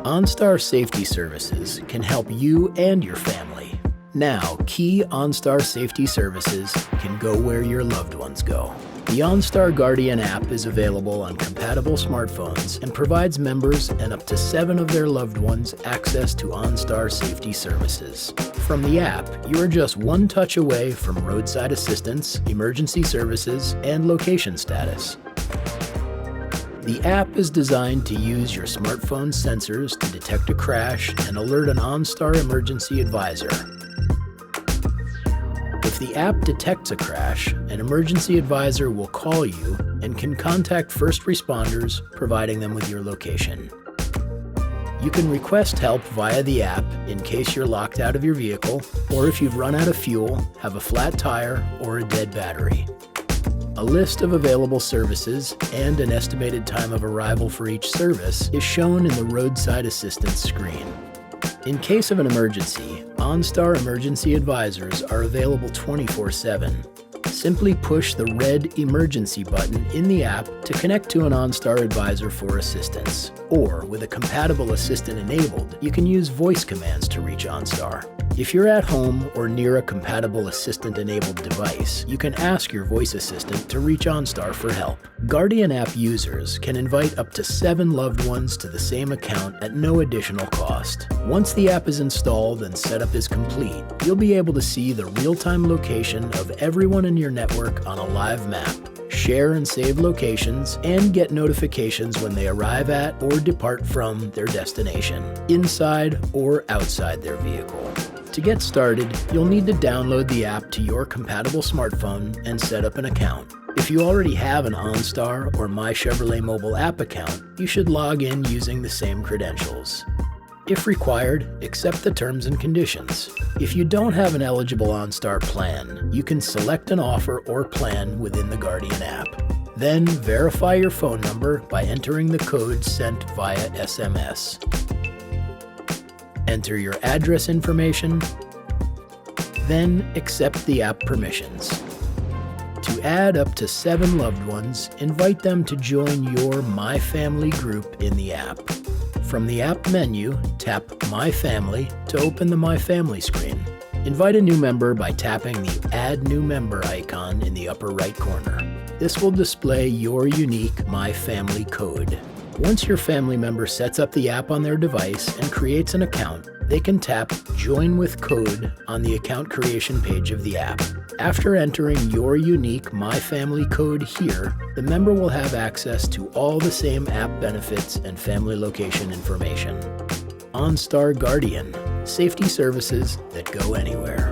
OnStar Safety Services can help you and your family. Now, key OnStar Safety Services can go where your loved ones go. The OnStar Guardian app is available on compatible smartphones and provides members and up to 7 of their loved ones access to OnStar Safety Services. From the app, you are just one touch away from roadside assistance, emergency services, and location status. The app is designed to use your smartphone's sensors to detect a crash and alert an OnStar emergency advisor. If the app detects a crash, an emergency advisor will call you and can contact first responders, providing them with your location. You can request help via the app in case you're locked out of your vehicle, or if you've run out of fuel, have a flat tire, or a dead battery. A list of available services and an estimated time of arrival for each service is shown in the roadside assistance screen. In case of an emergency, OnStar emergency advisors are available 24/7. Simply push the red emergency button in the app to connect to an OnStar advisor for assistance. Or, with a compatible assistant enabled, you can use voice commands to reach OnStar. If you're at home or near a compatible assistant-enabled device, you can ask your voice assistant to reach OnStar for help. Guardian app users can invite up to 7 loved ones to the same account at no additional cost. Once the app is installed and setup is complete, you'll be able to see the real-time location of everyone in your network on a live map, share and save locations, and get notifications when they arrive at or depart from their destination, inside or outside their vehicle. To get started, you'll need to download the app to your compatible smartphone and set up an account. If you already have an OnStar or My Chevrolet mobile app account, you should log in using the same credentials. If required, accept the terms and conditions. If you don't have an eligible OnStar plan, you can select an offer or plan within the Guardian app. Then verify your phone number by entering the code sent via SMS. Enter your address information, then accept the app permissions. To add up to 7 loved ones, invite them to join your My Family group in the app. From the app menu, tap My Family to open the My Family screen. Invite a new member by tapping the Add New Member icon in the upper right corner. This will display your unique My Family code. Once your family member sets up the app on their device and creates an account, they can tap Join with Code on the account creation page of the app. After entering your unique My Family code here, the member will have access to all the same app benefits and family location information. OnStar Guardian, safety services that go anywhere.